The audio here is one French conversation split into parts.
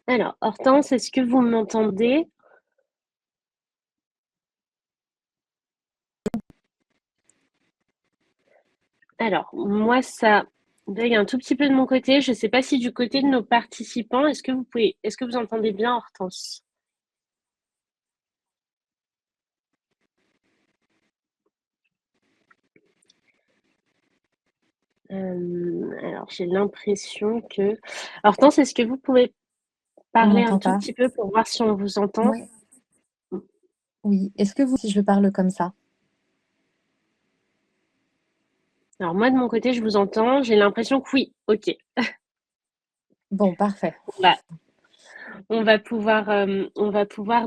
Alors, Hortense, est-ce que vous m'entendez? Alors, moi, ça bug un tout petit peu de mon côté. Je ne sais pas si du côté de nos participants, est-ce que vous entendez bien Hortense? Alors, j'ai l'impression que... Hortense, est-ce que vous pouvez On parler un m'entend tout pas? petit peu pour voir si on vous entend? Ouais, oui. Est-ce que vous, si je parle comme ça? Alors, moi, de mon côté, je vous entends. J'ai l'impression que oui. OK. Bon, parfait. Bah, on va pouvoir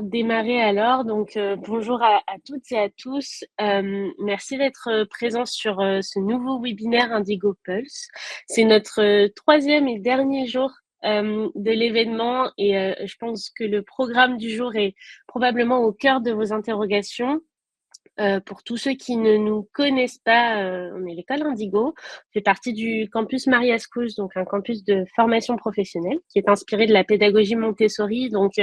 démarrer alors. Donc, bonjour à toutes et à tous. Merci d'être présents sur ce nouveau webinaire Indigo Pulse. C'est notre troisième et dernier jour de l'événement et je pense que le programme du jour est probablement au cœur de vos interrogations. Pour tous ceux qui ne nous connaissent pas, on est l'école Indigo, fait partie du campus Maria Schools, donc un campus de formation professionnelle qui est inspiré de la pédagogie Montessori, donc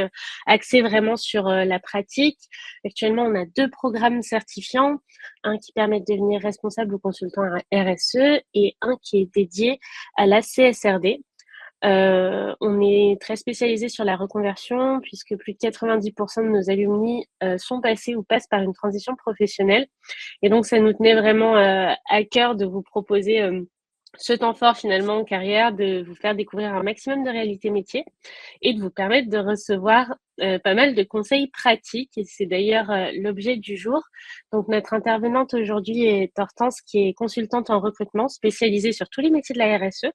axé vraiment sur la pratique. Actuellement, on a 2 programmes certifiants, un qui permet de devenir responsable ou consultant RSE et un qui est dédié à la CSRD. On est très spécialisé sur la reconversion puisque plus de 90% de nos alumni sont passés ou passent par une transition professionnelle. Et donc, ça nous tenait vraiment à cœur de vous proposer ce temps fort finalement en carrière, de vous faire découvrir un maximum de réalités métiers et de vous permettre de recevoir pas mal de conseils pratiques. Et c'est d'ailleurs l'objet du jour. Donc, notre intervenante aujourd'hui est Hortense, qui est consultante en recrutement spécialisée sur tous les métiers de la RSE.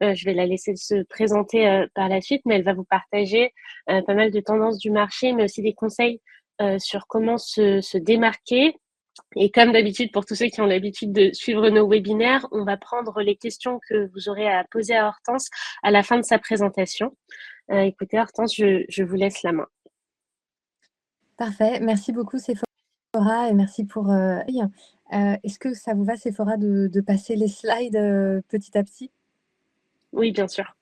Je vais la laisser se présenter par la suite, mais elle va vous partager pas mal de tendances du marché, mais aussi des conseils sur comment se démarquer. Et comme d'habitude, pour tous ceux qui ont l'habitude de suivre nos webinaires, on va prendre les questions que vous aurez à poser à Hortense à la fin de sa présentation. Écoutez, Hortense, je vous laisse la main. Parfait. Merci beaucoup, Sephora, et merci pour... est-ce que ça vous va, Sephora, de passer les slides petit à petit? Oui, bien sûr.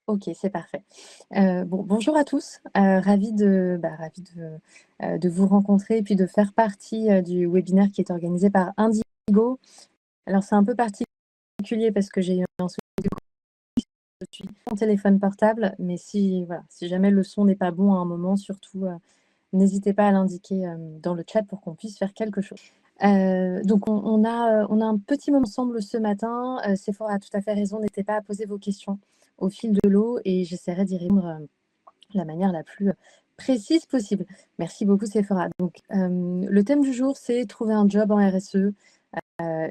Ok, c'est parfait. Bon, bonjour à tous. Ravie de vous rencontrer et puis de faire partie du webinaire qui est organisé par Indigo. Alors, c'est un peu particulier parce que j'ai eu un souci de je suis en téléphone portable, mais voilà, si jamais le son n'est pas bon à un moment, surtout, n'hésitez pas à l'indiquer dans le chat pour qu'on puisse faire quelque chose. Donc, on a un petit moment ensemble ce matin. Sephora a tout à fait raison, n'hésitez pas à poser vos questions au fil de l'eau et j'essaierai d'y répondre de la manière la plus précise possible. Merci beaucoup, Sephora. Donc, le thème du jour, c'est trouver un job en RSE,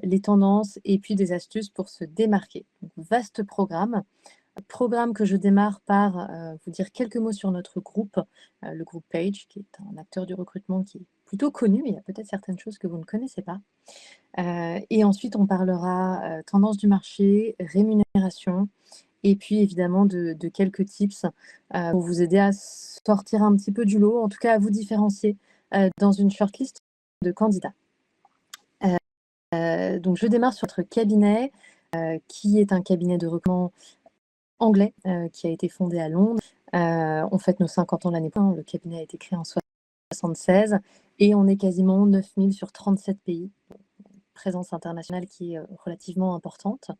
les tendances et puis des astuces pour se démarquer. Donc, vaste programme que je démarre par vous dire quelques mots sur notre groupe, le groupe Page, qui est un acteur du recrutement qui est plutôt connu, mais il y a peut-être certaines choses que vous ne connaissez pas. Et ensuite, on parlera tendance du marché, rémunération, et puis évidemment de quelques tips pour vous aider à sortir un petit peu du lot, en tout cas à vous différencier dans une shortlist de candidats. Donc, je démarre sur notre cabinet, qui est un cabinet de recrutement anglais qui a été fondé à Londres. On fête nos 50 ans l'année prochaine. Le cabinet a été créé en 1976 et on est quasiment 9000 sur 37 pays. Présence internationale qui est relativement importante.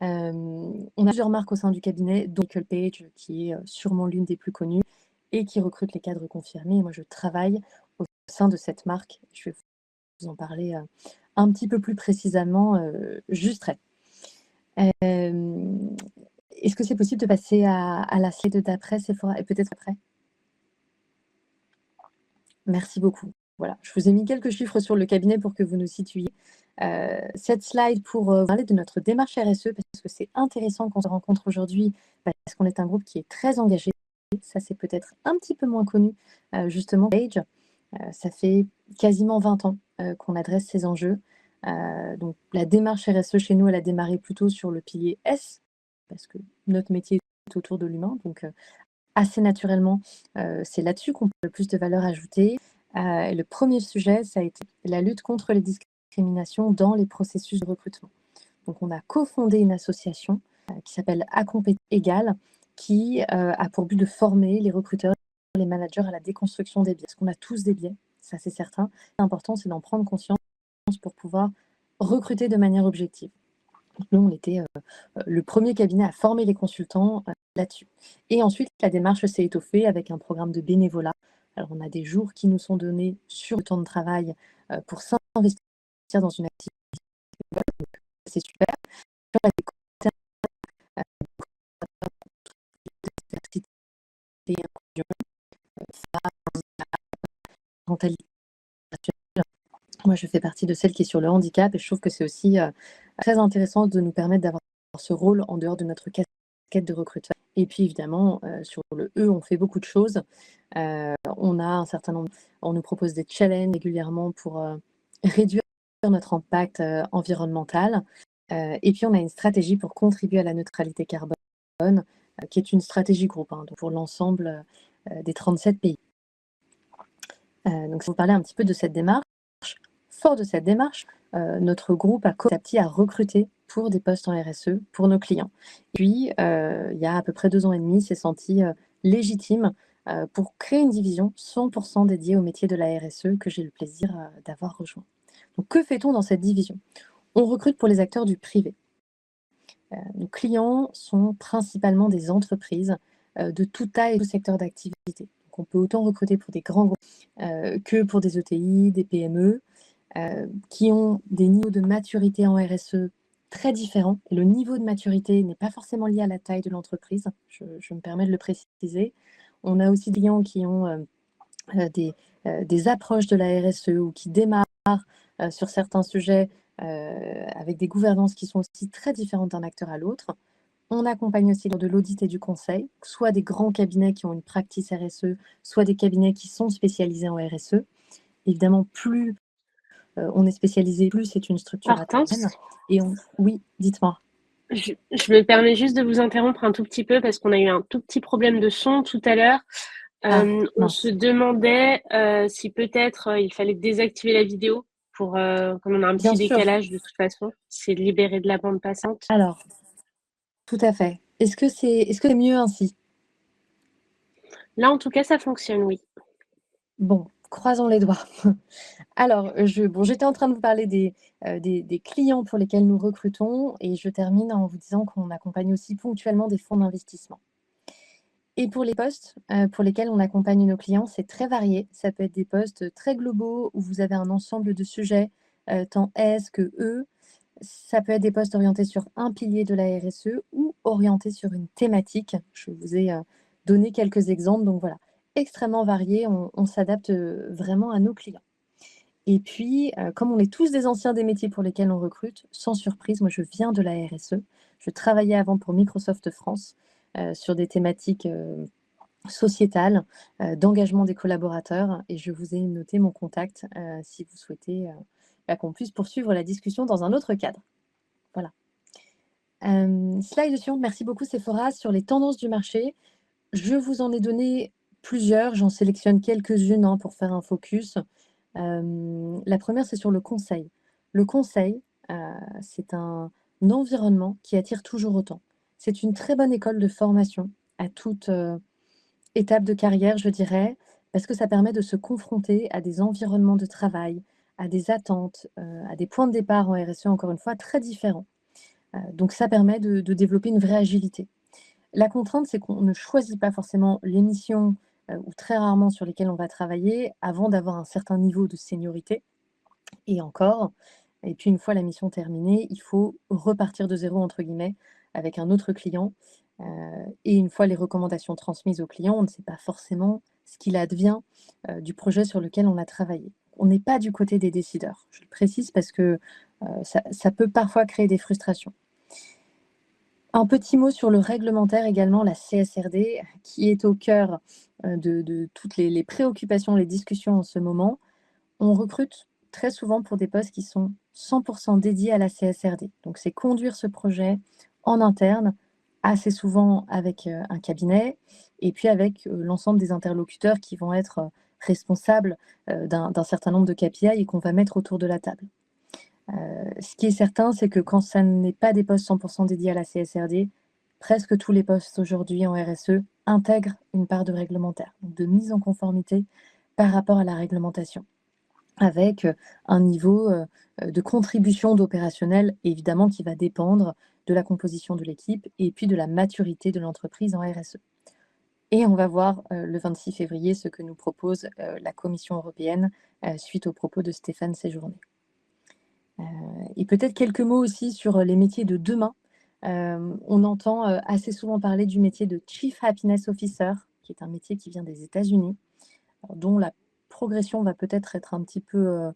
On a plusieurs marques au sein du cabinet, dont Michael Page, qui est sûrement l'une des plus connues et qui recrute les cadres confirmés. Et moi, je travaille au sein de cette marque. Je vais vous en parler un petit peu plus précisément juste après. Est-ce que c'est possible de passer à la slide d'après, Sephora, et peut-être après? Merci beaucoup. Voilà, je vous ai mis quelques chiffres sur le cabinet pour que vous nous situiez. Cette slide pour parler de notre démarche RSE, parce que c'est intéressant qu'on se rencontre aujourd'hui, parce qu'on est un groupe qui est très engagé. Ça, c'est peut-être un petit peu moins connu, justement, Page. Ça fait quasiment 20 ans qu'on adresse ces enjeux. Donc, la démarche RSE chez nous, elle a démarré plutôt sur le pilier S, parce que notre métier est autour de l'humain. Donc, assez naturellement, c'est là-dessus qu'on peut le plus de valeur ajoutée. Et le premier sujet, ça a été la lutte contre les discriminations dans les processus de recrutement. Donc, on a cofondé une association qui s'appelle À compétences égales qui a pour but de former les recruteurs, les managers à la déconstruction des biais. Parce qu'on a tous des biais, ça c'est certain. L'important, c'est d'en prendre conscience pour pouvoir recruter de manière objective. Nous, on était le premier cabinet à former les consultants là-dessus. Et ensuite, la démarche s'est étoffée avec un programme de bénévolat. Alors, on a des jours qui nous sont donnés sur le temps de travail pour s'investir dans une activité. C'est super. On a des diversité, parentalité. Moi, je fais partie de celles qui est sur le handicap et je trouve que c'est aussi très intéressant de nous permettre d'avoir ce rôle en dehors de notre casquette de recruteur. Et puis évidemment, sur le E, on fait beaucoup de choses. On a un certain nombre, on nous propose des challenges régulièrement pour réduire notre impact environnemental. Et puis on a une stratégie pour contribuer à la neutralité carbone, qui est une stratégie groupe, donc pour l'ensemble des 37 pays. Donc, je vais vous parler un petit peu de cette démarche. Fort de cette démarche, notre groupe a petit à petit à recruter pour des postes en RSE pour nos clients. Et puis, il y a à peu près 2 ans et demi, s'est senti légitime pour créer une division 100% dédiée au métier de la RSE que j'ai le plaisir d'avoir rejoint. Donc, que fait-on dans cette division? On recrute pour les acteurs du privé. Nos clients sont principalement des entreprises de toute taille et tout secteur d'activité. Donc, on peut autant recruter pour des grands groupes que pour des ETI, des PME, qui ont des niveaux de maturité en RSE très différents. Et le niveau de maturité n'est pas forcément lié à la taille de l'entreprise, je me permets de le préciser. On a aussi des clients qui ont des approches de la RSE ou qui démarrent sur certains sujets avec des gouvernances qui sont aussi très différentes d'un acteur à l'autre. On accompagne aussi lors de l'audit et du conseil, soit des grands cabinets qui ont une practice RSE, soit des cabinets qui sont spécialisés en RSE. Évidemment, plus on est spécialisé, plus c'est une structure à taille humaine. Et oui, dites-moi. Je me permets juste de vous interrompre un tout petit peu parce qu'on a eu un tout petit problème de son tout à l'heure. On se demandait si peut-être il fallait désactiver la vidéo pour, comme on a un petit décalage de toute façon, c'est de libérer de la bande passante. Alors, tout à fait. Est-ce que c'est mieux ainsi? Là, en tout cas, ça fonctionne, oui. Bon, croisons les doigts. Alors, j'étais en train de vous parler des clients pour lesquels nous recrutons et je termine en vous disant qu'on accompagne aussi ponctuellement des fonds d'investissement. Et pour les postes pour lesquels on accompagne nos clients, c'est très varié. Ça peut être des postes très globaux où vous avez un ensemble de sujets, tant S que E. Ça peut être des postes orientés sur un pilier de la RSE ou orientés sur une thématique. Je vous ai donné quelques exemples, donc voilà, extrêmement varié. On s'adapte vraiment à nos clients. Et puis, comme on est tous des anciens des métiers pour lesquels on recrute, sans surprise, moi je viens de la RSE. Je travaillais avant pour Microsoft France sur des thématiques sociétales, d'engagement des collaborateurs et je vous ai noté mon contact si vous souhaitez qu'on puisse poursuivre la discussion dans un autre cadre. Voilà. Slide suivante, merci beaucoup Sephora, sur les tendances du marché. Je vous en ai donné plusieurs, j'en sélectionne quelques-unes pour faire un focus. La première, c'est sur le conseil. Le conseil, c'est un environnement qui attire toujours autant. C'est une très bonne école de formation à toute étape de carrière, je dirais, parce que ça permet de se confronter à des environnements de travail, à des attentes, à des points de départ en RSE, encore une fois, très différents. Donc ça permet de développer une vraie agilité. La contrainte, c'est qu'on ne choisit pas forcément les missions ou très rarement sur lesquelles on va travailler avant d'avoir un certain niveau de seniorité. Et encore, et puis une fois la mission terminée, il faut repartir de zéro, entre guillemets, avec un autre client. Et une fois les recommandations transmises au client, on ne sait pas forcément ce qu'il advient du projet sur lequel on a travaillé. On n'est pas du côté des décideurs. Je le précise parce que ça peut parfois créer des frustrations. Un petit mot sur le réglementaire également, la CSRD, qui est au cœur de toutes les préoccupations, les discussions en ce moment. On recrute très souvent pour des postes qui sont 100% dédiés à la CSRD. Donc, c'est conduire ce projet en interne, assez souvent avec un cabinet, et puis avec l'ensemble des interlocuteurs qui vont être responsables d'un certain nombre de KPI et qu'on va mettre autour de la table. Ce qui est certain, c'est que quand ça n'est pas des postes 100% dédiés à la CSRD, presque tous les postes aujourd'hui en RSE intègrent une part de réglementaire, donc de mise en conformité par rapport à la réglementation, avec un niveau de contribution d'opérationnel, évidemment, qui va dépendre de la composition de l'équipe et puis de la maturité de l'entreprise en RSE. Et on va voir le 26 février ce que nous propose la Commission européenne suite aux propos de Stéphane Séjourné. Et peut-être quelques mots aussi sur les métiers de demain. On entend assez souvent parler du métier de Chief Happiness Officer, qui est un métier qui vient des États-Unis, dont la progression va peut-être être un petit peu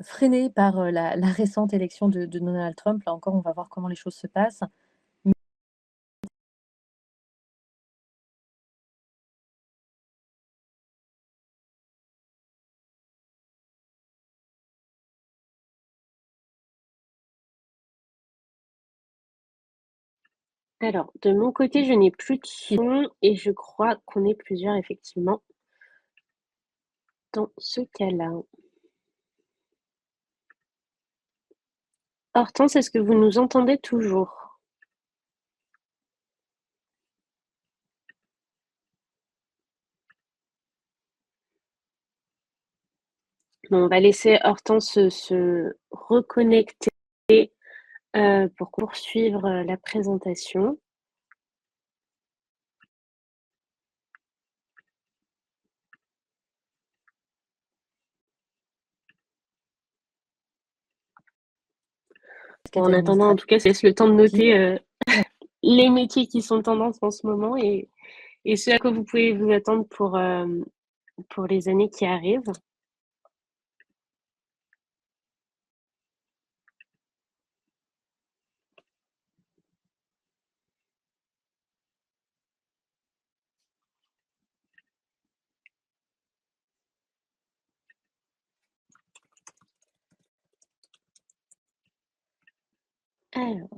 freinée par la récente élection de Donald Trump. Là encore, on va voir comment les choses se passent. Alors, de mon côté, je n'ai plus de son et je crois qu'on est plusieurs, effectivement, dans ce cas-là. Hortense, est-ce que vous nous entendez toujours? Bon, on va laisser Hortense se reconnecter pour poursuivre la présentation. Bon, en attendant, en tout cas, ça laisse le temps de noter les métiers qui sont tendance en ce moment et ce à quoi vous pouvez vous attendre pour les années qui arrivent. Alors,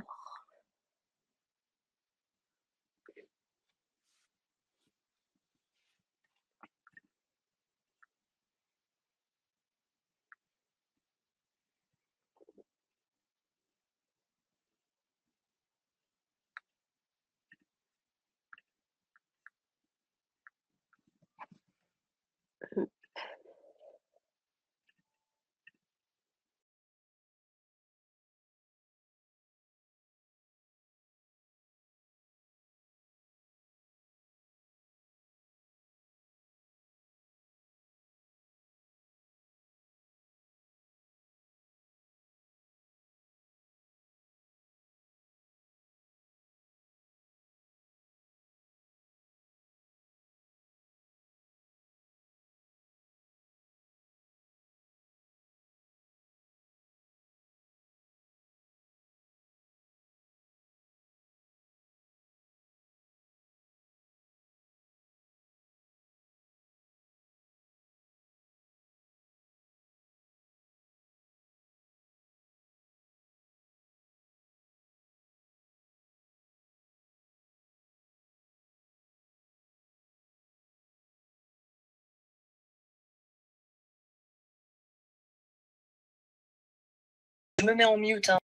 je me mets en mute. Hein.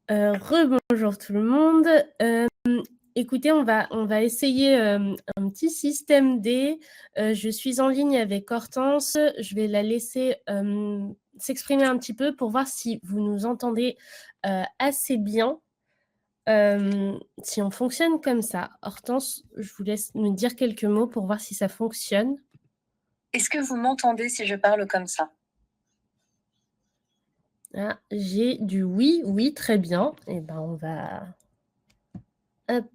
rebonjour tout le monde. Écoutez, on va essayer un petit système D. Je suis en ligne avec Hortense. Je vais la laisser s'exprimer un petit peu pour voir si vous nous entendez assez bien. Si on fonctionne comme ça, Hortense, je vous laisse me dire quelques mots pour voir si ça fonctionne. Est-ce que vous m'entendez si je parle comme ça? Ah, j'ai du oui, oui, très bien. Et ben, on va... Hop.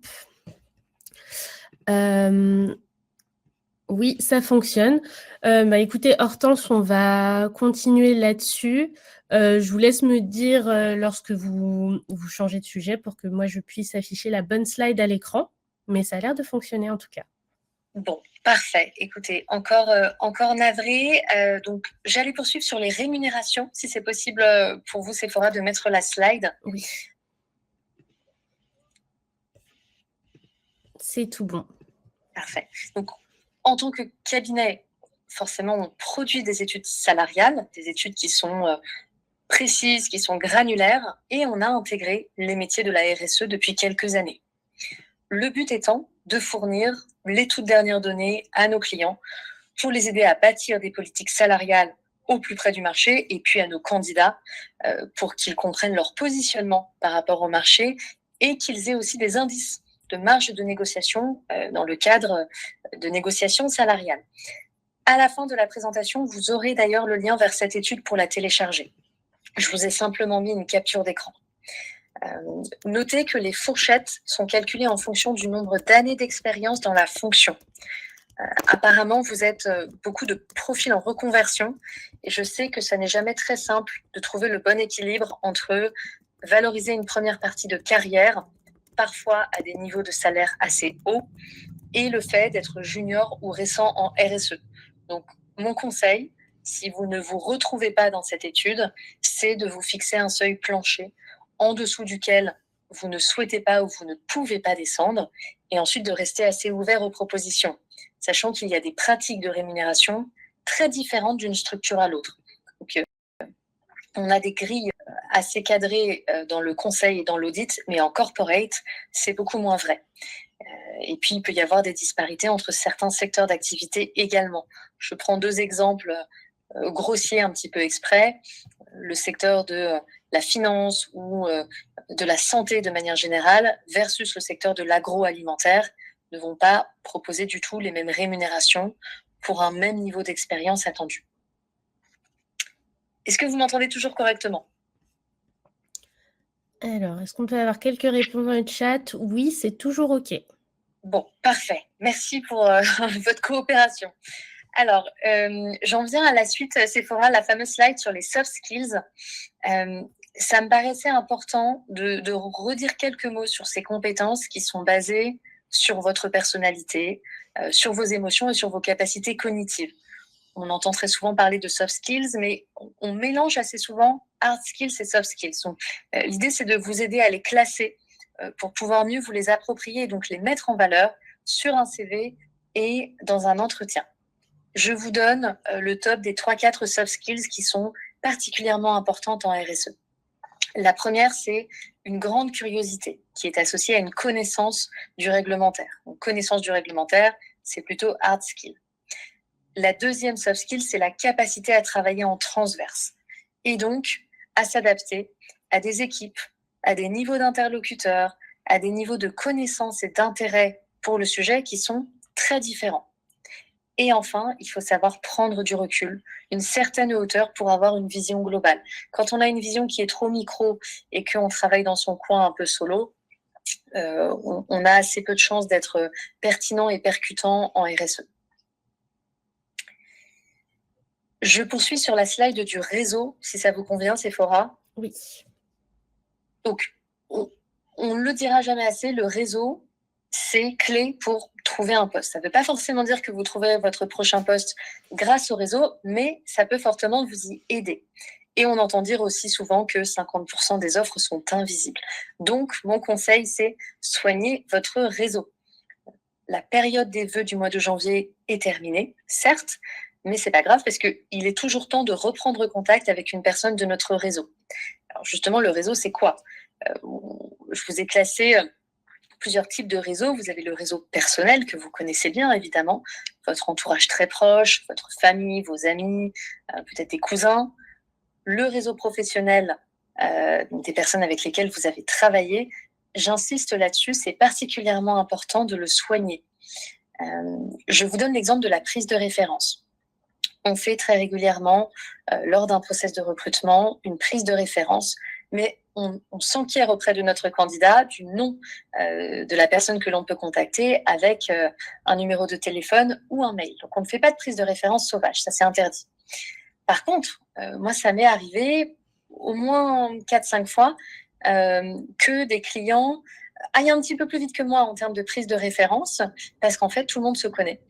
Oui, ça fonctionne. Écoutez, Hortense, on va continuer là-dessus. Je vous laisse me dire lorsque vous changez de sujet pour que moi, je puisse afficher la bonne slide à l'écran. Mais ça a l'air de fonctionner en tout cas. Bon, parfait. Écoutez, encore navré. Donc, j'allais poursuivre sur les rémunérations, si c'est possible pour vous, Sephora, de mettre la slide. Oui. C'est tout bon. Parfait. Donc, en tant que cabinet, forcément, on produit des études salariales, des études qui sont précises, qui sont granulaires, et on a intégré les métiers de la RSE depuis quelques années. Le but étant de fournir les toutes dernières données à nos clients pour les aider à bâtir des politiques salariales au plus près du marché, et puis à nos candidats pour qu'ils comprennent leur positionnement par rapport au marché et qu'ils aient aussi des indices de marge de négociation dans le cadre de négociations salariales. À la fin de la présentation, vous aurez d'ailleurs le lien vers cette étude pour la télécharger. Je vous ai simplement mis une capture d'écran. Notez que les fourchettes sont calculées en fonction du nombre d'années d'expérience dans la fonction. Apparemment, vous êtes beaucoup de profils en reconversion et je sais que ça n'est jamais très simple de trouver le bon équilibre entre valoriser une première partie de carrière, parfois à des niveaux de salaire assez hauts, et le fait d'être junior ou récent en RSE. Donc, mon conseil, si vous ne vous retrouvez pas dans cette étude, c'est de vous fixer un seuil plancher en dessous duquel vous ne souhaitez pas ou vous ne pouvez pas descendre, et ensuite de rester assez ouvert aux propositions, sachant qu'il y a des pratiques de rémunération très différentes d'une structure à l'autre. Donc, on a des grilles assez cadrées dans le conseil et dans l'audit, mais en corporate, c'est beaucoup moins vrai. Et puis, il peut y avoir des disparités entre certains secteurs d'activité également. Je prends 2 exemples grossiers un petit peu exprès. Le secteur de la finance ou de la santé de manière générale versus le secteur de l'agroalimentaire ne vont pas proposer du tout les mêmes rémunérations pour un même niveau d'expérience attendu. Est-ce que vous m'entendez toujours correctement ? Alors, est-ce qu'on peut avoir quelques réponses dans le chat? Oui, c'est toujours OK. Bon, parfait. Merci pour votre coopération. Alors, j'en viens à la suite, Sephora, la fameuse slide sur les soft skills. Ça me paraissait important de redire quelques mots sur ces compétences qui sont basées sur votre personnalité, sur vos émotions et sur vos capacités cognitives. On entend très souvent parler de soft skills, mais on mélange assez souvent hard skills et soft skills. Donc, l'idée, c'est de vous aider à les classer pour pouvoir mieux vous les approprier et donc les mettre en valeur sur un CV et dans un entretien. Je vous donne le top des 3-4 soft skills qui sont particulièrement importantes en RSE. La première, c'est une grande curiosité qui est associée à une connaissance du réglementaire. Donc, connaissance du réglementaire, c'est plutôt hard skill. La deuxième soft skill, c'est la capacité à travailler en transverse et donc à s'adapter à des équipes, à des niveaux d'interlocuteurs, à des niveaux de connaissances et d'intérêt pour le sujet qui sont très différents. Et enfin, il faut savoir prendre du recul, une certaine hauteur pour avoir une vision globale. Quand on a une vision qui est trop micro et qu'on travaille dans son coin un peu solo, on a assez peu de chances d'être pertinent et percutant en RSE. Je poursuis sur la slide du réseau, si ça vous convient, Sephora. Oui. Donc, on ne le dira jamais assez, le réseau, c'est clé pour trouver un poste. Ça ne veut pas forcément dire que vous trouverez votre prochain poste grâce au réseau, mais ça peut fortement vous y aider. Et on entend dire aussi souvent que 50% des offres sont invisibles. Donc, mon conseil, c'est soigner votre réseau. La période des vœux du mois de janvier est terminée, certes, mais c'est pas grave parce qu'il est toujours temps de reprendre contact avec une personne de notre réseau. Alors justement, le réseau, c'est quoi ? Je vous ai classé plusieurs types de réseaux. Vous avez le réseau personnel que vous connaissez bien, évidemment, votre entourage très proche, votre famille, vos amis, peut-être des cousins. Le réseau professionnel, donc des personnes avec lesquelles vous avez travaillé. J'insiste là-dessus, c'est particulièrement important de le soigner. Je vous donne l'exemple de la prise de référence. On fait très régulièrement, lors d'un process de recrutement, une prise de référence, mais on s'enquiert auprès de notre candidat du nom de la personne que l'on peut contacter avec un numéro de téléphone ou un mail. Donc, on ne fait pas de prise de référence sauvage, ça c'est interdit. Par contre, moi, ça m'est arrivé au moins 4-5 fois que des clients aillent un petit peu plus vite que moi en termes de prise de référence, parce qu'en fait, tout le monde se connaît.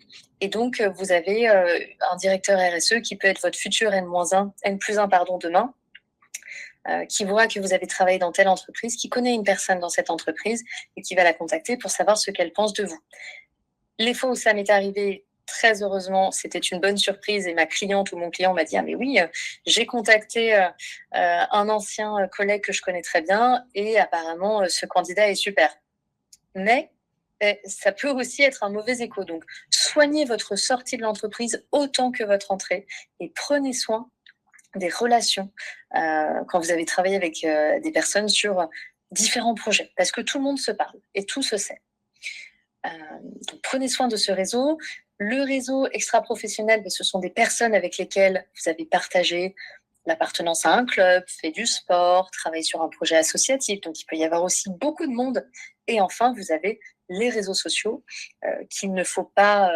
Et donc, vous avez un directeur RSE qui peut être votre futur N-1, N+1 demain, qui voit que vous avez travaillé dans telle entreprise, qui connaît une personne dans cette entreprise et qui va la contacter pour savoir ce qu'elle pense de vous. Les fois où ça m'est arrivé, très heureusement, c'était une bonne surprise et ma cliente ou mon client m'a dit « Ah mais oui, j'ai contacté un ancien collègue que je connais très bien et apparemment ce candidat est super. » Mais ça peut aussi être un mauvais écho. Donc, soignez votre sortie de l'entreprise autant que votre entrée et prenez soin des relations quand vous avez travaillé avec des personnes sur différents projets, parce que tout le monde se parle et tout se sait. Donc, prenez soin de ce réseau. Le réseau extra-professionnel, ce sont des personnes avec lesquelles vous avez partagé l'appartenance à un club, fait du sport, travaille sur un projet associatif. Donc, il peut y avoir aussi beaucoup de monde. Et enfin, vous avez les réseaux sociaux qu'il ne faut pas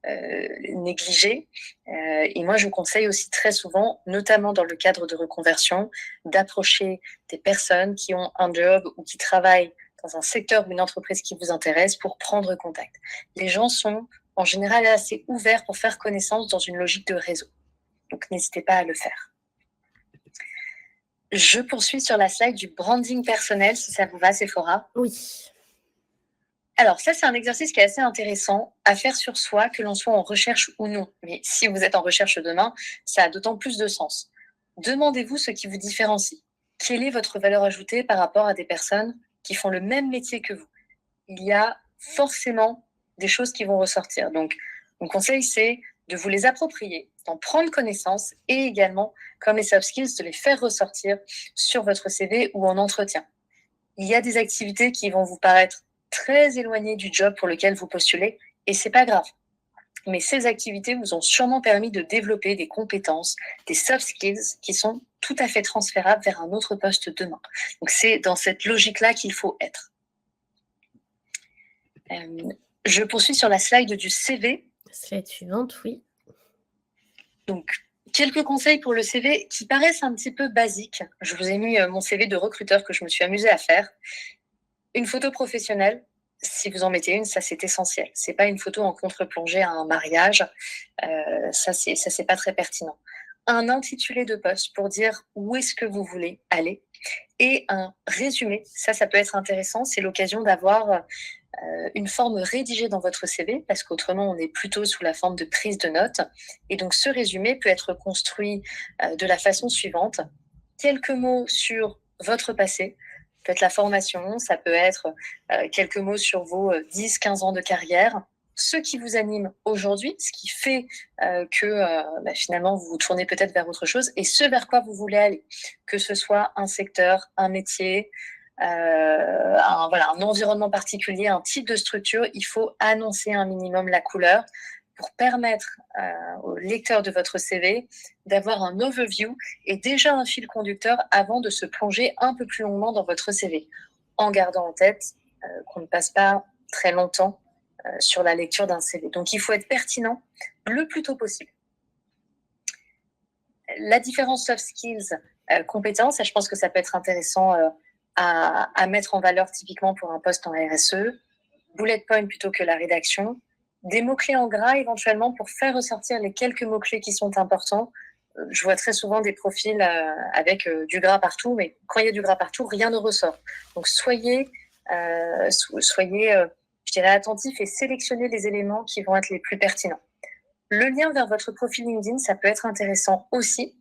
négliger. Et moi, je conseille aussi très souvent, notamment dans le cadre de reconversion, d'approcher des personnes qui ont un job ou qui travaillent dans un secteur ou une entreprise qui vous intéresse pour prendre contact. Les gens sont en général assez ouverts pour faire connaissance dans une logique de réseau. Donc, n'hésitez pas à le faire. Je poursuis sur la slide du branding personnel, si ça vous va, Sephora. Oui. Alors, ça, c'est un exercice qui est assez intéressant à faire sur soi, que l'on soit en recherche ou non. Mais si vous êtes en recherche demain, ça a d'autant plus de sens. Demandez-vous ce qui vous différencie. Quelle est votre valeur ajoutée par rapport à des personnes qui font le même métier que vous? Il y a forcément des choses qui vont ressortir. Donc, mon conseil, c'est de vous les approprier, d'en prendre connaissance et également, comme les soft skills, de les faire ressortir sur votre CV ou en entretien. Il y a des activités qui vont vous paraître très éloignées du job pour lequel vous postulez et c'est pas grave. Mais ces activités vous ont sûrement permis de développer des compétences, des soft skills qui sont tout à fait transférables vers un autre poste demain. Donc, c'est dans cette logique-là qu'il faut être. Je poursuis sur la slide du CV. Slide suivante, oui. Donc, quelques conseils pour le CV qui paraissent un petit peu basiques. Je vous ai mis mon CV de recruteur que je me suis amusée à faire. Une photo professionnelle, si vous en mettez une, ça c'est essentiel. C'est pas une photo en contre-plongée à un mariage. Ça c'est pas très pertinent. Un intitulé de poste pour dire où est-ce que vous voulez aller. Et un résumé, ça peut être intéressant. C'est l'occasion d'avoir une forme rédigée dans votre CV, parce qu'autrement, on est plutôt sous la forme de prise de notes. Et donc, ce résumé peut être construit de la façon suivante. Quelques mots sur votre passé, peut-être la formation, ça peut être quelques mots sur vos 10-15 ans de carrière, ce qui vous anime aujourd'hui, ce qui fait que finalement, vous vous tournez peut-être vers autre chose, et ce vers quoi vous voulez aller, que ce soit un secteur, un métier, un environnement particulier, un type de structure. Il faut annoncer un minimum la couleur pour permettre au lecteur de votre CV d'avoir un overview et déjà un fil conducteur avant de se plonger un peu plus longuement dans votre CV, en gardant en tête qu'on ne passe pas très longtemps sur la lecture d'un CV. Donc, il faut être pertinent le plus tôt possible. La différence soft skills, compétences, je pense que ça peut être intéressant à mettre en valeur typiquement pour un poste en RSE. Bullet point plutôt que la rédaction. Des mots-clés en gras éventuellement pour faire ressortir les quelques mots-clés qui sont importants. Je vois très souvent des profils avec du gras partout, mais quand il y a du gras partout, rien ne ressort. Donc soyez je dirais, attentifs et sélectionnez les éléments qui vont être les plus pertinents. Le lien vers votre profil LinkedIn, ça peut être intéressant aussi,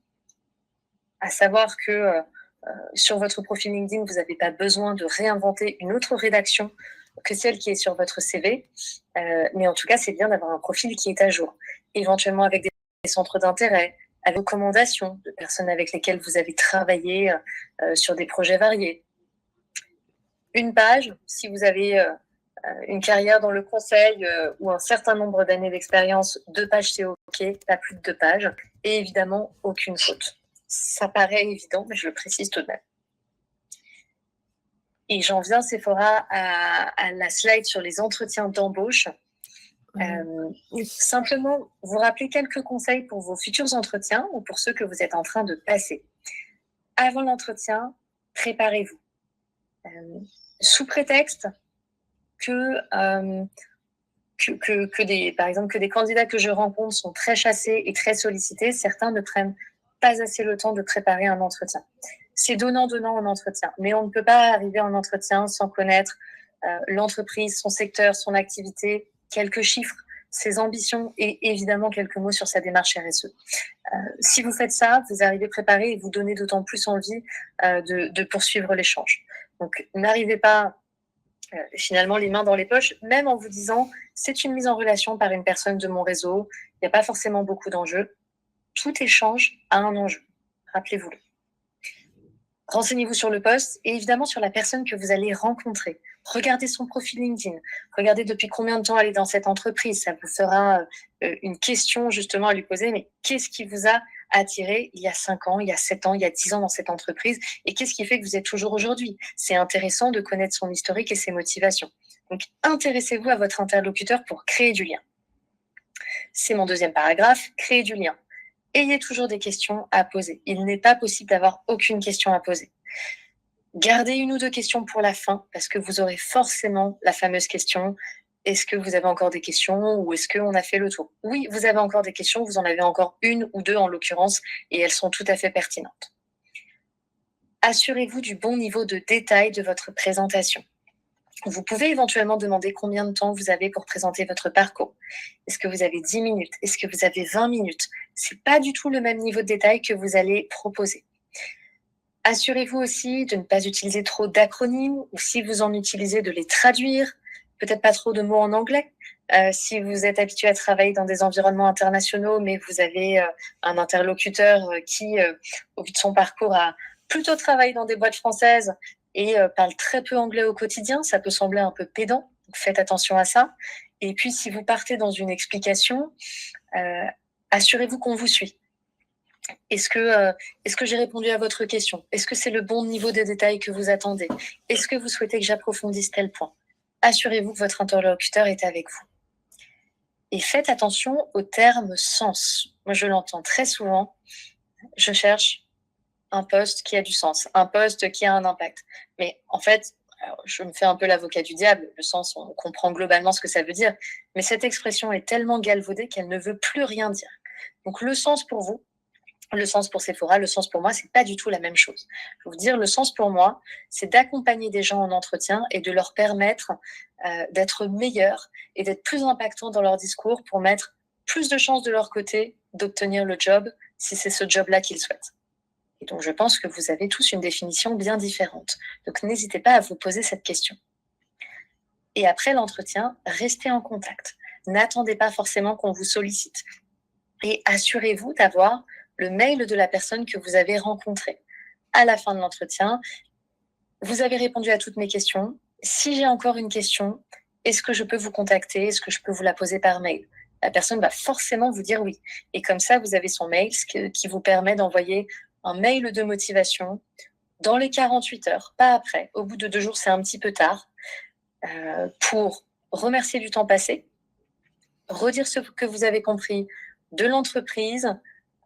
à savoir que sur votre profil LinkedIn, vous n'avez pas besoin de réinventer une autre rédaction que celle qui est sur votre CV. Mais en tout cas, c'est bien d'avoir un profil qui est à jour. Éventuellement avec des centres d'intérêt, avec recommandations de personnes avec lesquelles vous avez travaillé sur des projets variés. Une page, si vous avez une carrière dans le conseil ou un certain nombre d'années d'expérience, 2 pages c'est OK, pas plus de 2 pages. Et évidemment, aucune faute. Ça paraît évident, mais je le précise tout de même. Et j'en viens, Sephora, à la slide sur les entretiens d'embauche. Simplement, vous rappelez quelques conseils pour vos futurs entretiens ou pour ceux que vous êtes en train de passer. Avant l'entretien, préparez-vous. Sous prétexte par exemple, que des candidats que je rencontre sont très chassés et très sollicités, certains ne prennent pas assez le temps de préparer un entretien. C'est donnant-donnant en entretien, mais on ne peut pas arriver en entretien sans connaître l'entreprise, son secteur, son activité, quelques chiffres. ses ambitions et évidemment quelques mots sur sa démarche RSE. Si vous faites ça, vous arrivez préparé et vous donnez d'autant plus envie de poursuivre l'échange. Donc, n'arrivez pas finalement les mains dans les poches, même en vous disant c'est une mise en relation par une personne de mon réseau, il n'y a pas forcément beaucoup d'enjeux. Tout échange a un enjeu, rappelez-vous-le. Renseignez-vous sur le poste et évidemment sur la personne que vous allez rencontrer. Regardez son profil LinkedIn. Regardez depuis combien de temps elle est dans cette entreprise. Ça vous fera une question justement à lui poser. Mais qu'est-ce qui vous a attiré il y a 5 ans, il y a 7 ans, il y a 10 ans dans cette entreprise? Et qu'est-ce qui fait que vous êtes toujours aujourd'hui? C'est intéressant de connaître son historique et ses motivations. Donc, intéressez-vous à votre interlocuteur pour créer du lien. C'est mon deuxième paragraphe, créer du lien. Ayez toujours des questions à poser. Il n'est pas possible d'avoir aucune question à poser. Gardez 1 ou 2 questions pour la fin, parce que vous aurez forcément la fameuse question « Est-ce que vous avez encore des questions ou est-ce qu'on a fait le tour ?» Oui, vous avez encore des questions, vous en avez encore 1 ou 2 en l'occurrence, et elles sont tout à fait pertinentes. Assurez-vous du bon niveau de détail de votre présentation. Vous pouvez éventuellement demander combien de temps vous avez pour présenter votre parcours. Est-ce que vous avez 10 minutes? Est-ce que vous avez 20 minutes? C'est pas du tout le même niveau de détail que vous allez proposer. Assurez-vous aussi de ne pas utiliser trop d'acronymes ou si vous en utilisez, de les traduire. Peut-être pas trop de mots en anglais. Si vous êtes habitué à travailler dans des environnements internationaux, mais vous avez un interlocuteur qui, au vu de son parcours, a plutôt travaillé dans des boîtes françaises et parle très peu anglais au quotidien, ça peut sembler un peu pédant, donc faites attention à ça. Et puis, si vous partez dans une explication, assurez-vous qu'on vous suit. Est-ce que j'ai répondu à votre question? Est-ce que c'est le bon niveau de détail que vous attendez? Est-ce que vous souhaitez que j'approfondisse tel point? Assurez-vous que votre interlocuteur est avec vous. Et faites attention au terme sens. Moi, je l'entends très souvent. Je cherche un poste qui a du sens, un poste qui a un impact. Mais en fait, alors, je me fais un peu l'avocat du diable. Le sens, on comprend globalement ce que ça veut dire. Mais cette expression est tellement galvaudée qu'elle ne veut plus rien dire. Donc, le sens pour vous, le sens pour Sephora, le sens pour moi, c'est pas du tout la même chose. Je vais vous dire, le sens pour moi, c'est d'accompagner des gens en entretien et de leur permettre d'être meilleurs et d'être plus impactants dans leur discours pour mettre plus de chances de leur côté d'obtenir le job si c'est ce job-là qu'ils souhaitent. Et donc, je pense que vous avez tous une définition bien différente. Donc, n'hésitez pas à vous poser cette question. Et après l'entretien, restez en contact. N'attendez pas forcément qu'on vous sollicite. Et assurez-vous d'avoir le mail de la personne que vous avez rencontrée. À la fin de l'entretien, vous avez répondu à toutes mes questions. Si j'ai encore une question, est-ce que je peux vous contacter? Est-ce que je peux vous la poser par mail? La personne va forcément vous dire oui. Et comme ça, vous avez son mail, ce qui vous permet d'envoyer un mail de motivation dans les 48 heures, pas après. Au bout de 2 jours, c'est un petit peu tard, pour remercier du temps passé, redire ce que vous avez compris de l'entreprise,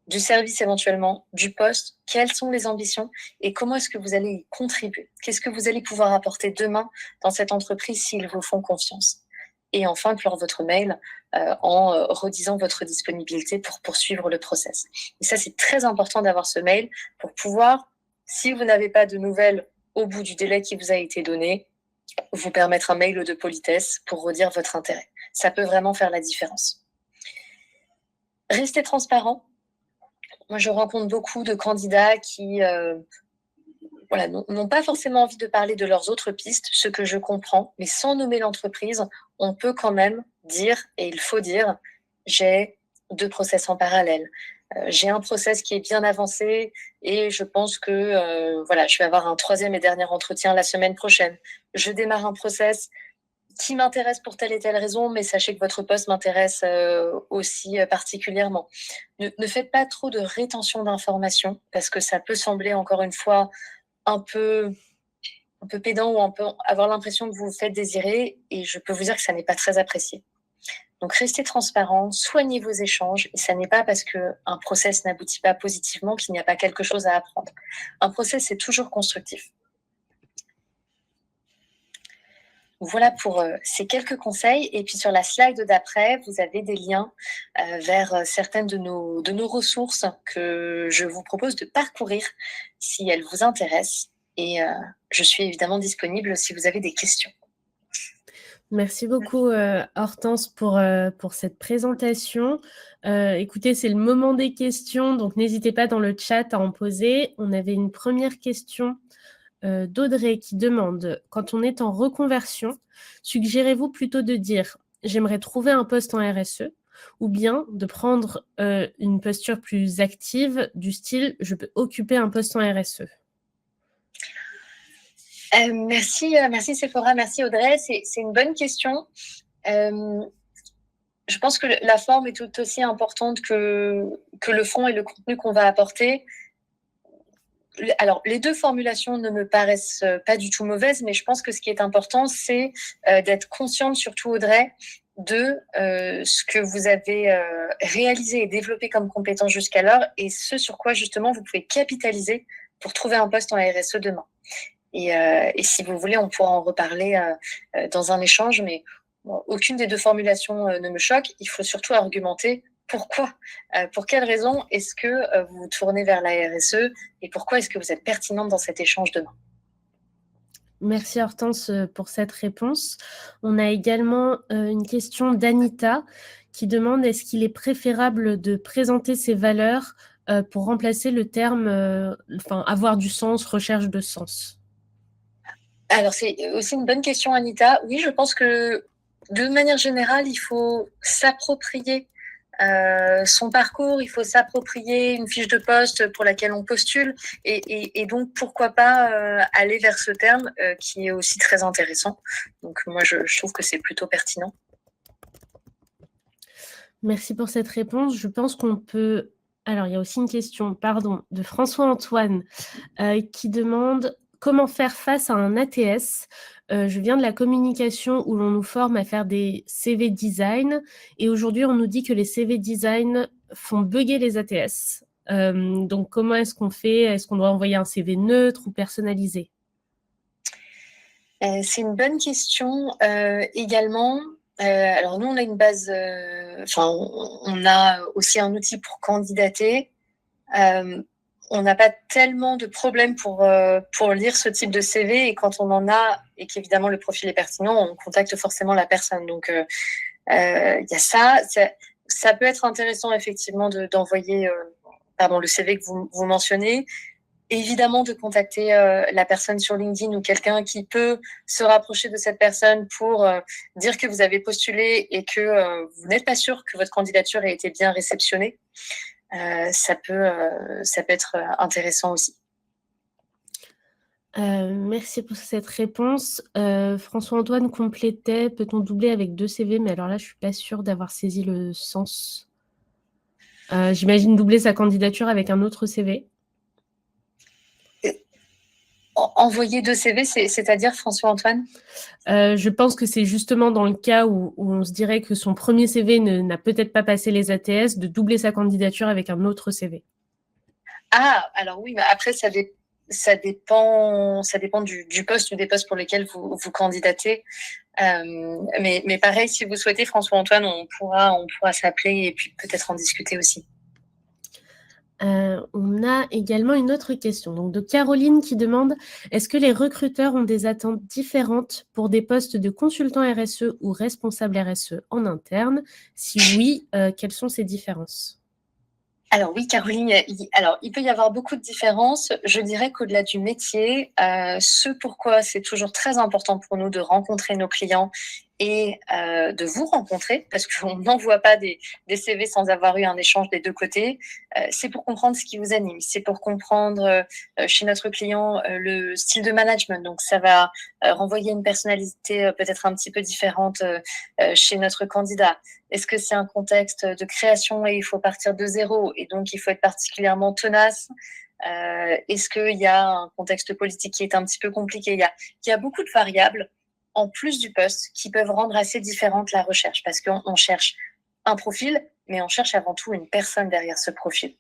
du service éventuellement, du poste, quelles sont les ambitions et comment est-ce que vous allez y contribuer? Qu'est-ce que vous allez pouvoir apporter demain dans cette entreprise s'ils vous font confiance? Et enfin, clore votre mail en redisant votre disponibilité pour poursuivre le process. Et ça, c'est très important d'avoir ce mail pour pouvoir, si vous n'avez pas de nouvelles au bout du délai qui vous a été donné, vous permettre un mail de politesse pour redire votre intérêt. Ça peut vraiment faire la différence. Restez transparent. Moi, je rencontre beaucoup de candidats qui n'ont pas forcément envie de parler de leurs autres pistes, ce que je comprends, mais sans nommer l'entreprise, on peut quand même dire, et il faut dire, j'ai 2 process en parallèle. J'ai un process qui est bien avancé et je pense que je vais avoir un 3e et dernier entretien la semaine prochaine. Je démarre un process qui m'intéresse pour telle et telle raison, mais sachez que votre poste m'intéresse aussi particulièrement. Ne faites pas trop de rétention d'informations parce que ça peut sembler, encore une fois, un peu pédant ou un peu avoir l'impression que vous vous faites désirer et je peux vous dire que ça n'est pas très apprécié. Donc, restez transparent, soignez vos échanges et ça n'est pas parce qu'un process n'aboutit pas positivement qu'il n'y a pas quelque chose à apprendre. Un process est toujours constructif. Voilà pour ces quelques conseils. Et puis sur la slide d'après, vous avez des liens vers certaines de nos ressources que je vous propose de parcourir si elles vous intéressent. Et je suis évidemment disponible si vous avez des questions. Merci beaucoup, Hortense, pour cette présentation. Écoutez, c'est le moment des questions, donc n'hésitez pas dans le chat à en poser. On avait une première question d'Audrey qui demande: quand on est en reconversion, suggérez-vous plutôt de dire « j'aimerais trouver un poste en RSE » ou bien de prendre une posture plus active du style « je peux occuper un poste en RSE » ? Merci Sephora, merci Audrey. C'est une bonne question. Je pense que la forme est tout aussi importante que le fond et le contenu qu'on va apporter. Alors, les deux formulations ne me paraissent pas du tout mauvaises, mais je pense que ce qui est important, c'est d'être consciente, surtout Audrey, de ce que vous avez réalisé et développé comme compétence jusqu'alors et ce sur quoi justement vous pouvez capitaliser pour trouver un poste en RSE demain. Et si vous voulez, on pourra en reparler dans un échange, mais bon, aucune des deux formulations ne me choque. Il faut surtout argumenter pourquoi, pour quelles raisons est-ce que vous vous tournez vers la RSE et pourquoi est-ce que vous êtes pertinente dans cet échange demain. Merci Hortense pour cette réponse. On a également une question d'Anita qui demande: est-ce qu'il est préférable de présenter ses valeurs pour remplacer le terme avoir du sens, recherche de sens? Alors, c'est aussi une bonne question, Anita. Oui, je pense que de manière générale, il faut s'approprier son parcours, il faut s'approprier une fiche de poste pour laquelle on postule et donc pourquoi pas aller vers ce terme qui est aussi très intéressant. Donc moi, je trouve que c'est plutôt pertinent. Merci pour cette réponse. Je pense qu'on peut... Alors, il y a aussi une question, de François-Antoine qui demande: comment faire face à un ATS? Je viens de la communication où l'on nous forme à faire des CV design et aujourd'hui, on nous dit que les CV design font bugger les ATS. Donc, comment est-ce qu'on fait? Est-ce qu'on doit envoyer un CV neutre ou personnalisé? C'est une bonne question également. Alors nous, on a une base, on a aussi un outil pour candidater. On n'a pas tellement de problèmes pour lire ce type de CV et quand on en a et qu'évidemment le profil est pertinent, on contacte forcément la personne. Donc y a ça peut être intéressant effectivement d'envoyer le CV que vous mentionnez. Évidemment de contacter la personne sur LinkedIn ou quelqu'un qui peut se rapprocher de cette personne pour dire que vous avez postulé et que vous n'êtes pas sûr que votre candidature ait été bien réceptionnée. Ça peut être intéressant aussi. Merci pour cette réponse. François-Antoine complétait: peut-on doubler avec 2 CV? Mais alors là, je ne suis pas sûre d'avoir saisi le sens. J'imagine doubler sa candidature avec un autre CV. Envoyer 2 CV, c'est-à-dire, François-Antoine? Je pense que c'est justement dans le cas où on se dirait que son premier CV n'a peut-être pas passé les ATS, de doubler sa candidature avec un autre CV. Ah, alors oui, mais après, ça dépend du poste ou des postes pour lesquels vous candidatez. Mais pareil, si vous souhaitez, François-Antoine, on pourra s'appeler et puis peut-être en discuter aussi. On a également une autre question, donc de Caroline qui demande: est-ce que les recruteurs ont des attentes différentes pour des postes de consultant RSE ou responsable RSE en interne? Si oui, quelles sont ces différences? Alors oui, Caroline, il peut y avoir beaucoup de différences. Je dirais qu'au-delà du métier, ce pourquoi c'est toujours très important pour nous de rencontrer nos clients et de vous rencontrer, parce qu'on n'envoie pas des CV sans avoir eu un échange des deux côtés, c'est pour comprendre ce qui vous anime, c'est pour comprendre chez notre client le style de management. Donc ça va renvoyer une personnalité peut-être un petit peu différente chez notre candidat. Est-ce que c'est un contexte de création et il faut partir de zéro et donc il faut être particulièrement tenace? Est-ce qu'il y a un contexte politique qui est un petit peu compliqué? Il y a beaucoup de variables en plus du poste qui peuvent rendre assez différente la recherche parce qu'on cherche un profil, mais on cherche avant tout une personne derrière ce profil.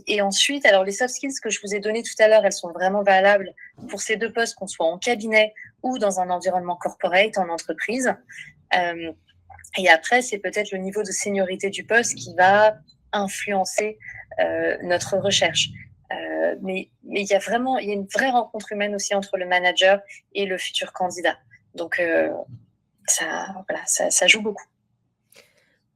Et ensuite, alors les soft skills que je vous ai données tout à l'heure, elles sont vraiment valables pour ces deux postes, qu'on soit en cabinet ou dans un environnement corporate, en entreprise. Et après, c'est peut-être le niveau de seniorité du poste qui va influencer notre recherche. Mais il y a une vraie rencontre humaine aussi entre le manager et le futur candidat. Donc, ça joue beaucoup.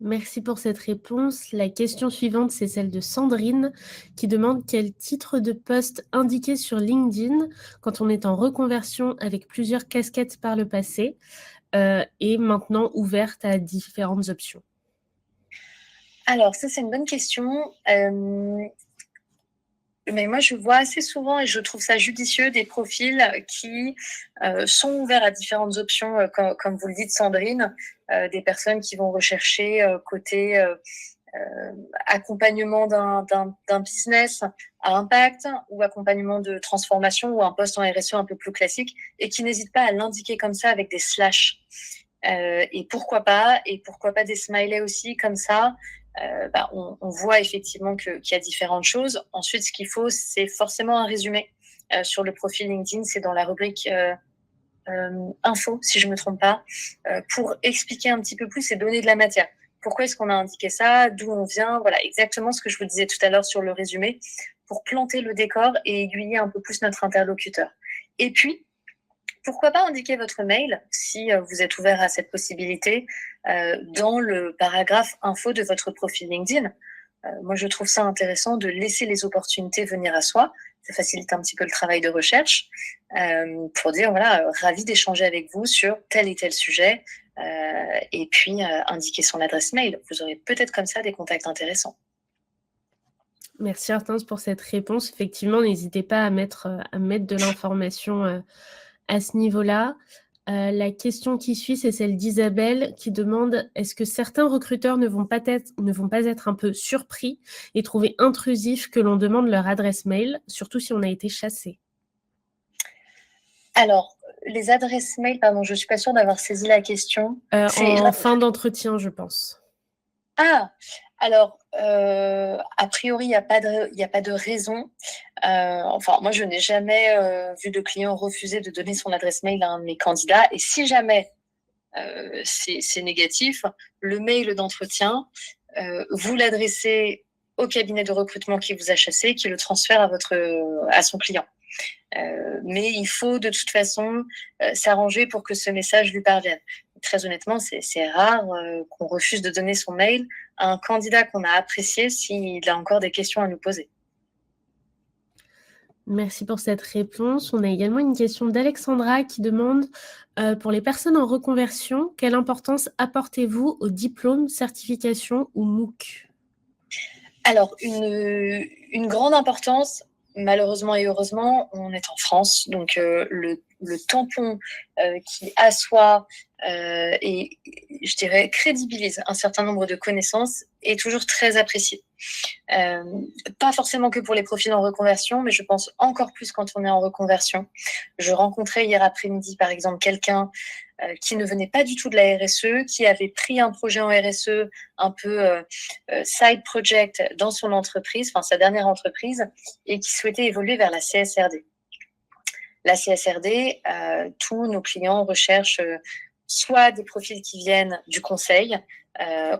Merci pour cette réponse. La question suivante, c'est celle de Sandrine qui demande quel titre de poste indiquer sur LinkedIn quand on est en reconversion avec plusieurs casquettes par le passé et maintenant ouverte à différentes options. Alors, ça, c'est une bonne question. Mais moi, je vois assez souvent, et je trouve ça judicieux, des profils qui sont ouverts à différentes options, comme vous le dites, Sandrine, des personnes qui vont rechercher côté accompagnement d'un business à impact ou accompagnement de transformation ou un poste en RSE un peu plus classique et qui n'hésitent pas à l'indiquer comme ça avec des slash. Et pourquoi pas des smileys aussi comme ça. On voit effectivement qu'il y a différentes choses. Ensuite, ce qu'il faut, c'est forcément un résumé sur le profil LinkedIn. C'est dans la rubrique info, si je ne me trompe pas, pour expliquer un petit peu plus et donner de la matière. Pourquoi est-ce qu'on a indiqué ça? D'où on vient? Voilà, exactement ce que je vous disais tout à l'heure sur le résumé, pour planter le décor et aiguiller un peu plus notre interlocuteur. Et puis, pourquoi pas indiquer votre mail, si vous êtes ouvert à cette possibilité, dans le paragraphe info de votre profil LinkedIn. Moi, je trouve ça intéressant de laisser les opportunités venir à soi. Ça facilite un petit peu le travail de recherche pour dire, voilà, ravi d'échanger avec vous sur tel et tel sujet et puis indiquer son adresse mail. Vous aurez peut-être comme ça des contacts intéressants. Merci Hortense pour cette réponse. Effectivement, n'hésitez pas à mettre de l'information à ce niveau-là. La question qui suit, c'est celle d'Isabelle qui demande « Est-ce que certains recruteurs ne vont pas être un peu surpris et trouver intrusif que l'on demande leur adresse mail, surtout si on a été chassé ?» Alors, les adresses mail, pardon, je ne suis pas sûre d'avoir saisi la question. En fin d'entretien, je pense. Ah, alors, a priori, il n'y a pas de raison. Enfin, moi, je n'ai jamais vu de client refuser de donner son adresse mail à un de mes candidats. Et si jamais c'est négatif, le mail d'entretien, vous l'adressez au cabinet de recrutement qui vous a chassé, qui le transfère à son client. Mais il faut de toute façon s'arranger pour que ce message lui parvienne. Très honnêtement, c'est rare qu'on refuse de donner son mail à un candidat qu'on a apprécié s'il a encore des questions à nous poser. Merci pour cette réponse. On a également une question d'Alexandra qui demande pour les personnes en reconversion, quelle importance apportez-vous aux diplômes, certifications ou MOOC? Alors, une grande importance. Malheureusement et heureusement, on est en France, donc le tampon qui assoit et, je dirais, crédibilise un certain nombre de connaissances est toujours très apprécié. Pas forcément que pour les profils en reconversion, mais je pense encore plus quand on est en reconversion. Je rencontrais hier après-midi, par exemple, quelqu'un qui ne venait pas du tout de la RSE, qui avait pris un projet en RSE un peu side project dans son entreprise, enfin sa dernière entreprise, et qui souhaitait évoluer vers la CSRD. La CSRD, tous nos clients recherchent soit des profils qui viennent du conseil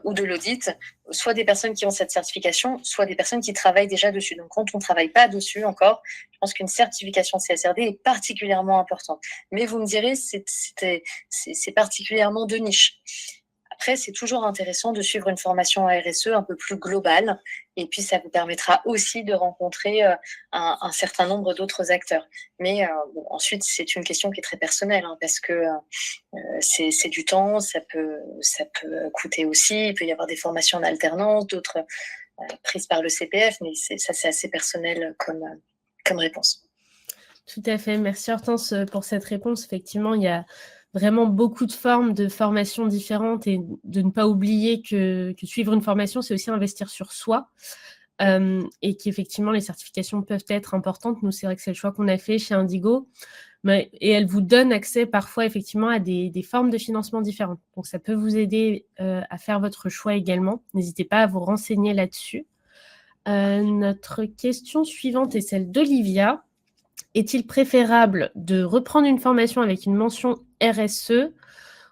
ou de l'audit, soit des personnes qui ont cette certification, soit des personnes qui travaillent déjà dessus. Donc, quand on ne travaille pas dessus encore, je pense qu'une certification CSRD est particulièrement importante. Mais vous me direz, c'est particulièrement de niche. Après, c'est toujours intéressant de suivre une formation à RSE un peu plus globale. Et puis, ça vous permettra aussi de rencontrer un certain nombre d'autres acteurs. Mais ensuite, c'est une question qui est très personnelle, hein, parce que c'est du temps, ça peut coûter aussi. Il peut y avoir des formations en alternance, d'autres prises par le CPF, mais ça, c'est assez personnel comme réponse. Tout à fait. Merci Hortense pour cette réponse. Effectivement, il y a vraiment beaucoup de formes de formations différentes et de ne pas oublier que suivre une formation, c'est aussi investir sur soi et qu'effectivement, les certifications peuvent être importantes. Nous, c'est vrai que c'est le choix qu'on a fait chez Indigo et elles vous donnent accès parfois effectivement à des formes de financement différentes. Donc, ça peut vous aider à faire votre choix également. N'hésitez pas à vous renseigner là-dessus. Notre question suivante est celle d'Olivia. Est-il préférable de reprendre une formation avec une mention RSE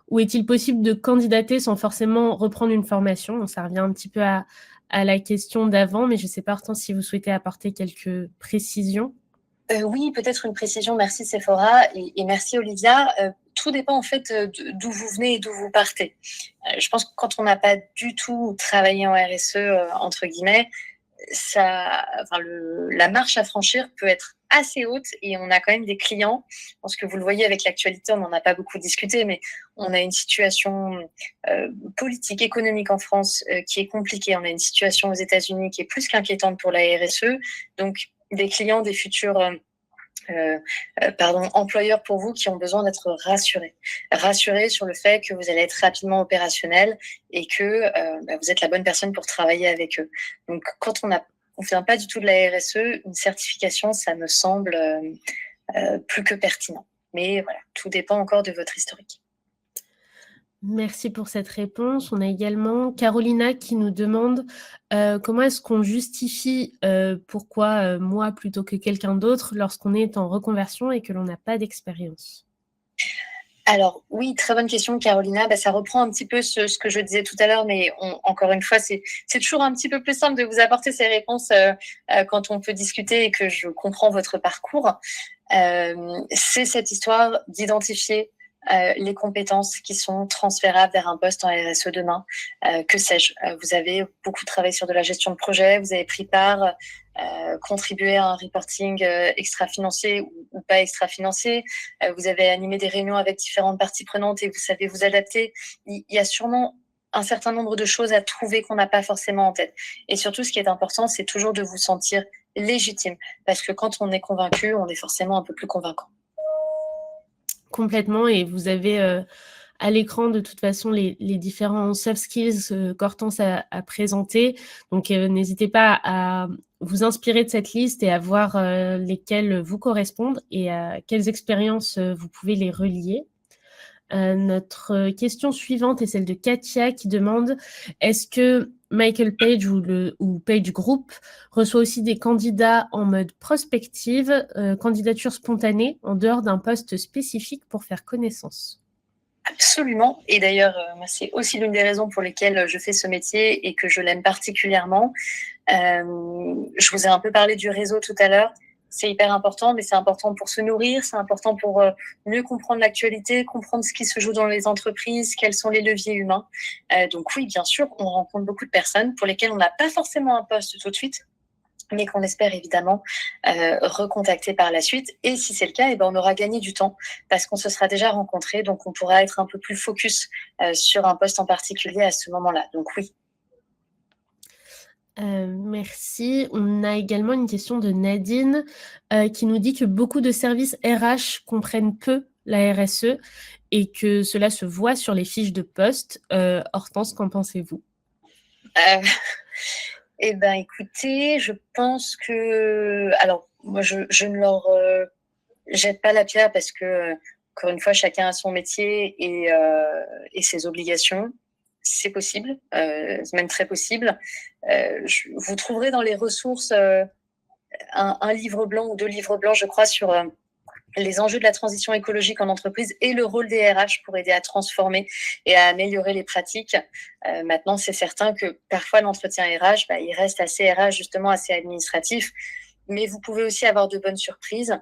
ou est-il possible de candidater sans forcément reprendre une formation? Donc, ça revient un petit peu à la question d'avant, mais je ne sais pas, Hortense, si vous souhaitez apporter quelques précisions. Oui, peut-être une précision. Merci Sephora et merci Olivia. tout dépend en fait d'où vous venez et d'où vous partez. Je pense que quand on n'a pas du tout travaillé en RSE, entre guillemets, la marche à franchir peut être assez haute et on a quand même des clients. Je pense que vous le voyez avec l'actualité, on n'en a pas beaucoup discuté, mais on a une situation politique, économique en France qui est compliquée. On a une situation aux États-Unis qui est plus qu'inquiétante pour la RSE. Donc, des clients, des futurs employeurs pour vous qui ont besoin d'être rassurés sur le fait que vous allez être rapidement opérationnel et que vous êtes la bonne personne pour travailler avec eux. Donc, quand on vient pas du tout de la RSE, une certification, ça me semble plus que pertinent. Mais voilà, tout dépend encore de votre historique. Merci pour cette réponse. On a également Carolina qui nous demande comment est-ce qu'on justifie pourquoi moi plutôt que quelqu'un d'autre lorsqu'on est en reconversion et que l'on n'a pas d'expérience. Alors oui, très bonne question Carolina. Ça reprend un petit peu ce que je disais tout à l'heure, mais encore une fois, c'est toujours un petit peu plus simple de vous apporter ces réponses quand on peut discuter et que je comprends votre parcours. C'est cette histoire d'identifier les compétences qui sont transférables vers un poste en RSE demain. Que sais-je, vous avez beaucoup travaillé sur de la gestion de projet, vous avez pris part, contribué à un reporting extra-financier ou pas extra-financier, vous avez animé des réunions avec différentes parties prenantes et vous savez vous adapter. Il y a sûrement un certain nombre de choses à trouver qu'on n'a pas forcément en tête. Et surtout, ce qui est important, c'est toujours de vous sentir légitime. Parce que quand on est convaincu, on est forcément un peu plus convaincant. Complètement, et vous avez à l'écran de toute façon les différents soft skills qu'Hortense a présenté. Donc n'hésitez pas à vous inspirer de cette liste et à voir lesquelles vous correspondent et à quelles expériences vous pouvez les relier. Notre question suivante est celle de Katia qui demande est-ce que Michael Page ou Page Group reçoit aussi des candidats en mode prospective, candidature spontanée, en dehors d'un poste spécifique pour faire connaissance? Absolument. Et d'ailleurs, c'est aussi l'une des raisons pour lesquelles je fais ce métier et que je l'aime particulièrement. Je vous ai un peu parlé du réseau tout à l'heure. C'est hyper important, mais c'est important pour se nourrir, c'est important pour mieux comprendre l'actualité, comprendre ce qui se joue dans les entreprises, quels sont les leviers humains. Donc oui, bien sûr, on rencontre beaucoup de personnes pour lesquelles on n'a pas forcément un poste tout de suite, mais qu'on espère évidemment recontacter par la suite. Et si c'est le cas, on aura gagné du temps parce qu'on se sera déjà rencontrés, donc on pourra être un peu plus focus sur un poste en particulier à ce moment-là. Donc oui. Merci. On a également une question de Nadine qui nous dit que beaucoup de services RH comprennent peu la RSE et que cela se voit sur les fiches de poste. Hortense, qu'en pensez-vous? Écoutez, je pense que... Alors, moi, je ne leur jette pas la pierre parce que, encore une fois, chacun a son métier et ses obligations. C'est possible, c'est même très possible. Vous trouverez dans les ressources un livre blanc ou 2 livres blancs, je crois, sur les enjeux de la transition écologique en entreprise et le rôle des RH pour aider à transformer et à améliorer les pratiques. Maintenant, c'est certain que parfois l'entretien RH, il reste assez RH, justement assez administratif, mais vous pouvez aussi avoir de bonnes surprises.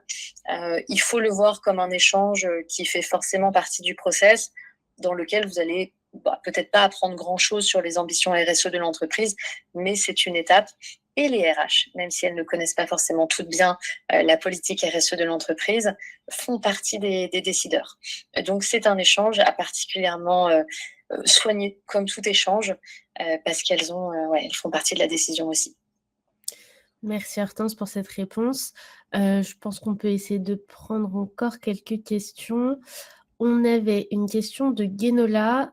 Il faut le voir comme un échange qui fait forcément partie du process dans lequel vous allez peut-être pas apprendre grand-chose sur les ambitions RSE de l'entreprise, mais c'est une étape. Et les RH, même si elles ne connaissent pas forcément toutes bien la politique RSE de l'entreprise, font partie des décideurs. Donc c'est un échange à particulièrement soigner, comme tout échange, parce qu'elles elles font partie de la décision aussi. Merci Hortense pour cette réponse. Je pense qu'on peut essayer de prendre encore quelques questions. On avait une question de Guénola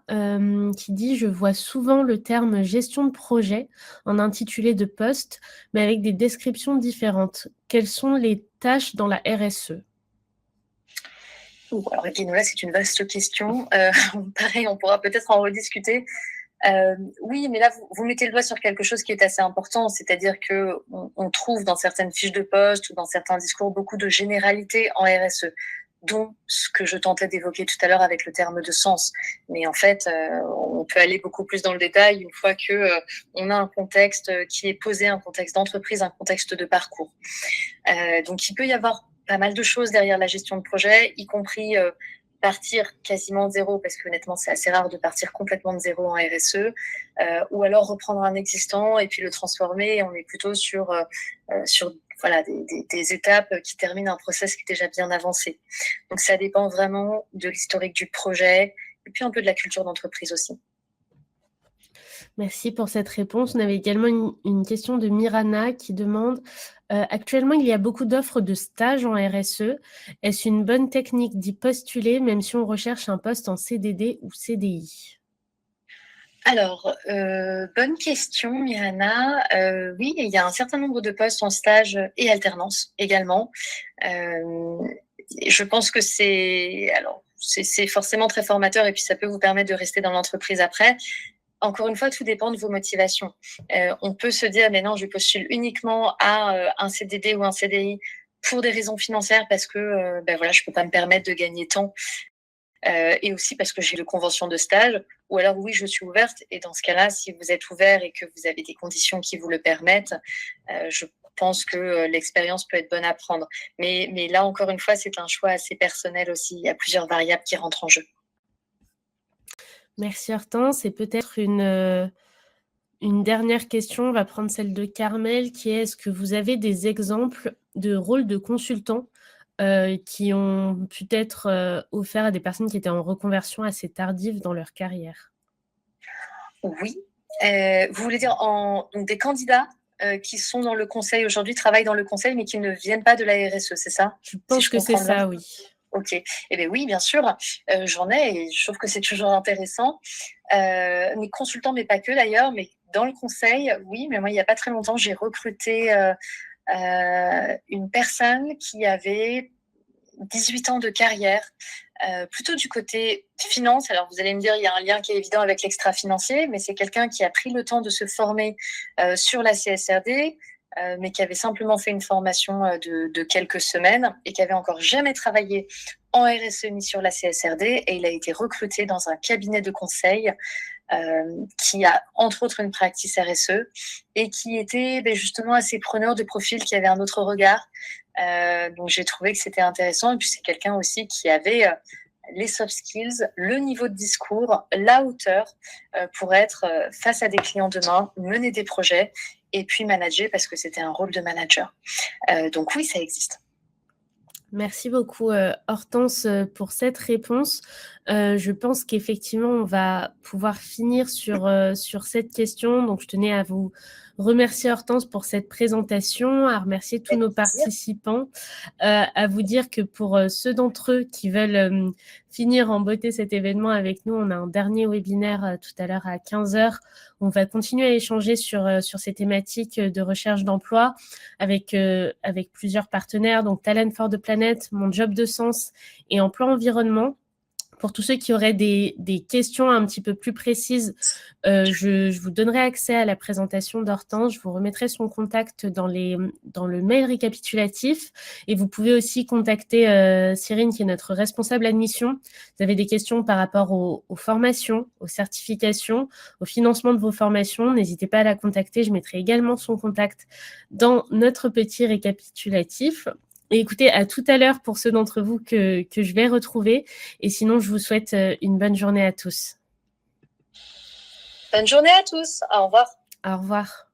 qui dit « Je vois souvent le terme gestion de projet en intitulé de poste, mais avec des descriptions différentes. Quelles sont les tâches dans la RSE ?» Alors Guénola, c'est une vaste question. Pareil, on pourra peut-être en rediscuter. Oui, mais là, vous mettez le doigt sur quelque chose qui est assez important, c'est-à-dire qu'on trouve dans certaines fiches de poste ou dans certains discours beaucoup de généralités en RSE, dont ce que je tentais d'évoquer tout à l'heure avec le terme de sens. Mais en fait, on peut aller beaucoup plus dans le détail une fois que on a un contexte qui est posé, un contexte d'entreprise, un contexte de parcours. Donc, il peut y avoir pas mal de choses derrière la gestion de projet, y compris partir quasiment de zéro, parce que honnêtement, c'est assez rare de partir complètement de zéro en RSE, ou alors reprendre un existant et puis le transformer. On est plutôt sur voilà, des étapes qui terminent un process qui est déjà bien avancé. Donc, ça dépend vraiment de l'historique du projet et puis un peu de la culture d'entreprise aussi. Merci pour cette réponse. On avait également une question de Mirana qui demande actuellement, il y a beaucoup d'offres de stages en RSE. Est-ce une bonne technique d'y postuler, même si on recherche un poste en CDD ou CDI? Alors, bonne question, Mirana. Oui, il y a un certain nombre de postes en stage et alternance également. Je pense que c'est forcément très formateur et puis ça peut vous permettre de rester dans l'entreprise après. Encore une fois, tout dépend de vos motivations. On peut se dire, mais non, je postule uniquement à un CDD ou un CDI pour des raisons financières parce que voilà, je peux pas me permettre de gagner tant. Et aussi parce que j'ai une convention de stage, ou alors oui, je suis ouverte, et dans ce cas-là, si vous êtes ouvert et que vous avez des conditions qui vous le permettent, je pense que l'expérience peut être bonne à prendre. Mais là, encore une fois, c'est un choix assez personnel aussi, il y a plusieurs variables qui rentrent en jeu. Merci Hortense, et peut-être une dernière question, on va prendre celle de Carmel, qui est: est-ce que vous avez des exemples de rôles de consultants qui ont pu être offerts à des personnes qui étaient en reconversion assez tardive dans leur carrière? Oui. Vous voulez dire donc des candidats qui sont dans le conseil aujourd'hui, travaillent dans le conseil, mais qui ne viennent pas de la RSE, c'est ça? Je pense que c'est ça, oui. Ok. Eh bien oui, bien sûr, j'en ai, et je trouve que c'est toujours intéressant. Mais consultants, mais pas que d'ailleurs, mais dans le conseil, oui. Mais moi, il n'y a pas très longtemps, j'ai recruté une personne qui avait 18 ans de carrière, plutôt du côté finance. Alors vous allez me dire, il y a un lien qui est évident avec l'extra-financier, mais c'est quelqu'un qui a pris le temps de se former sur la CSRD, mais qui avait simplement fait une formation de quelques semaines et qui avait encore jamais travaillé en RSE ni sur la CSRD, et il a été recruté dans un cabinet de conseil qui a entre autres une practice RSE et qui était justement assez preneur de profils qui avait un autre regard. Donc j'ai trouvé que c'était intéressant, et puis c'est quelqu'un aussi qui avait les soft skills, le niveau de discours, la hauteur pour être face à des clients demain, mener des projets et puis manager, parce que c'était un rôle de manager. Donc oui, ça existe. Merci beaucoup Hortense pour cette réponse. Je pense qu'effectivement, on va pouvoir finir sur cette question. Donc, je tenais à vous remercier Hortense pour cette présentation, à remercier tous nos participants, à vous dire que pour ceux d'entre eux qui veulent finir en beauté cet événement avec nous, on a un dernier webinaire tout à l'heure à 15h. On va continuer à échanger sur ces thématiques de recherche d'emploi avec plusieurs partenaires, donc Talent for the Planet, Mon Job de Sens et Emploi Environnement. Pour tous ceux qui auraient des questions un petit peu plus précises, je vous donnerai accès à la présentation d'Hortense. Je vous remettrai son contact dans le mail récapitulatif. Et vous pouvez aussi contacter Cyrine, qui est notre responsable admission. Vous avez des questions par rapport aux formations, aux certifications, au financement de vos formations. N'hésitez pas à la contacter. Je mettrai également son contact dans notre petit récapitulatif. Et écoutez, à tout à l'heure pour ceux d'entre vous que je vais retrouver. Et sinon, je vous souhaite une bonne journée à tous. Bonne journée à tous. Au revoir. Au revoir.